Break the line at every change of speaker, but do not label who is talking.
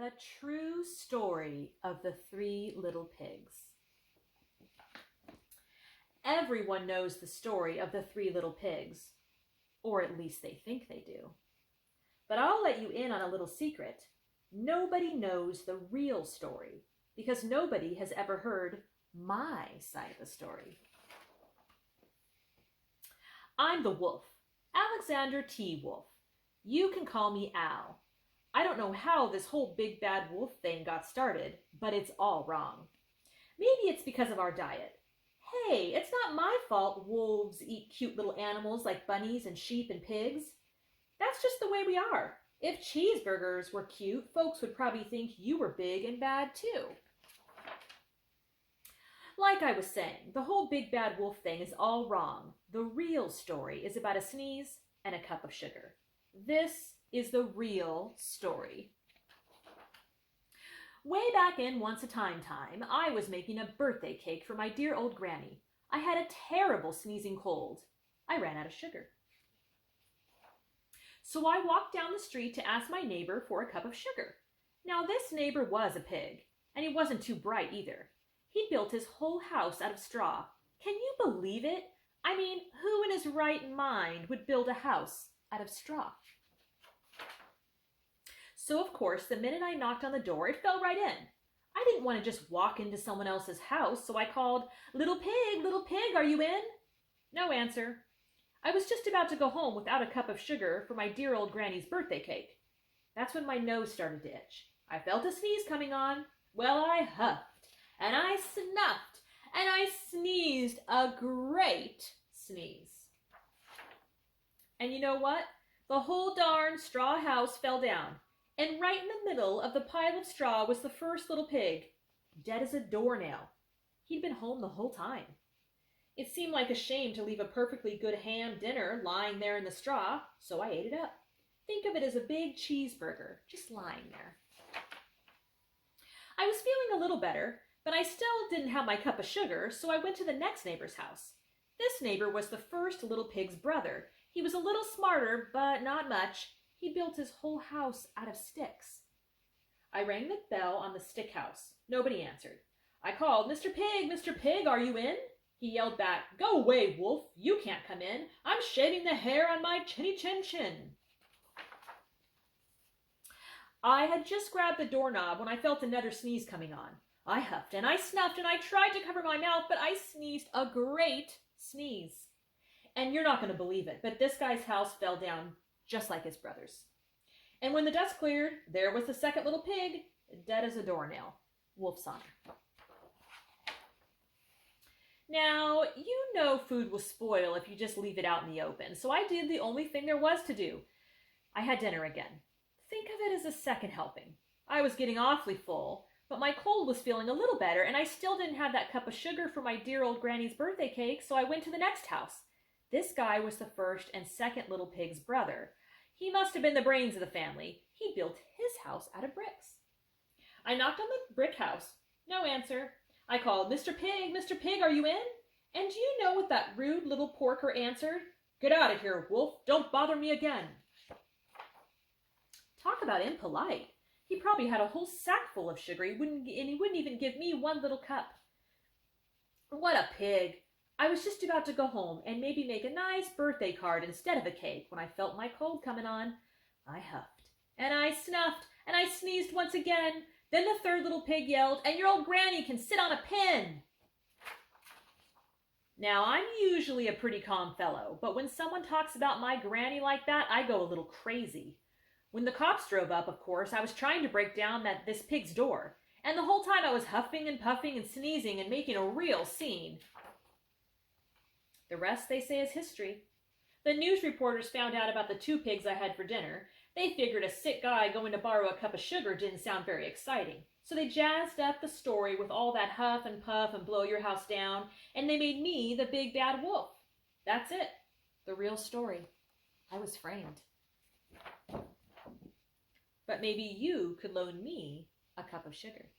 The true story of the three little pigs. Everyone knows the story of the three little pigs, or at least they think they do. But I'll let you in on a little secret. Nobody knows the real story because nobody has ever heard my side of the story. I'm the wolf, Alexander T. Wolf. You can call me Al. I don't know how this whole big bad wolf thing got started, but it's all wrong. Maybe it's because of our diet. Hey, it's not my fault wolves eat cute little animals like bunnies and sheep and pigs. That's just the way we are. If cheeseburgers were cute, folks would probably think you were big and bad too. Like I was saying, the whole big bad wolf thing is all wrong. The real story is about a sneeze and a cup of sugar. This is the real story. Way back in Once a Time, I was making a birthday cake for my dear old granny. I had a terrible sneezing cold. I ran out of sugar. So I walked down the street to ask my neighbor for a cup of sugar. Now this neighbor was a pig, and he wasn't too bright either. He built his whole house out of straw. Can you believe it? I mean, who in his right mind would build a house out of straw? So of course, the minute I knocked on the door, it fell right in. I didn't want to just walk into someone else's house, so I called, little pig, are you in?" No answer. I was just about to go home without a cup of sugar for my dear old granny's birthday cake. That's when my nose started to itch. I felt a sneeze coming on. Well, I huffed, and I snuffed, and I sneezed a great sneeze. And you know what? The whole darn straw house fell down. And right in the middle of the pile of straw was the first little pig, dead as a doornail. He'd been home the whole time. It seemed like a shame to leave a perfectly good ham dinner lying there in the straw, so I ate it up. Think of it as a big cheeseburger, just lying there. I was feeling a little better, but I still didn't have my cup of sugar, so I went to the next neighbor's house. This neighbor was the first little pig's brother. He was a little smarter, but not much. He built his whole house out of sticks. I rang the bell on the stick house. Nobody answered. I called, Mr. Pig, are you in?" He yelled back, "Go away, wolf. You can't come in. I'm shaving the hair on my chinny chin chin." I had just grabbed the doorknob when I felt another sneeze coming on. I huffed and I snuffed and I tried to cover my mouth, but I sneezed a great sneeze. And you're not going to believe it, but this guy's house fell down just like his brother's. And when the dust cleared, there was the second little pig, dead as a doornail. Wolf's honor. Now, you know food will spoil if you just leave it out in the open, so I did the only thing there was to do. I had dinner again. Think of it as a second helping. I was getting awfully full, but my cold was feeling a little better, and I still didn't have that cup of sugar for my dear old granny's birthday cake, so I went to the next house. This guy was the first and second little pig's brother. He must have been the brains of the family. He built his house out of bricks. I knocked on the brick house. No answer. I called, Mr. Pig, are you in?" And do you know what that rude little porker answered? "Get out of here, wolf. Don't bother me again." Talk about impolite. He probably had a whole sack full of sugar, and he wouldn't even give me one little cup. What a pig. I was just about to go home and maybe make a nice birthday card instead of a cake when I felt my cold coming on. I huffed, and I snuffed, and I sneezed once again. Then the third little pig yelled, "And your old granny can sit on a pin." Now, I'm usually a pretty calm fellow, but when someone talks about my granny like that, I go a little crazy. When the cops drove up, of course, I was trying to break down this pig's door, and the whole time I was huffing and puffing and sneezing and making a real scene. The rest, they say, is history. The news reporters found out about the two pigs I had for dinner. They figured a sick guy going to borrow a cup of sugar didn't sound very exciting. So they jazzed up the story with all that huff and puff and blow your house down, and they made me the big bad wolf. That's it. The real story. I was framed. But maybe you could loan me a cup of sugar.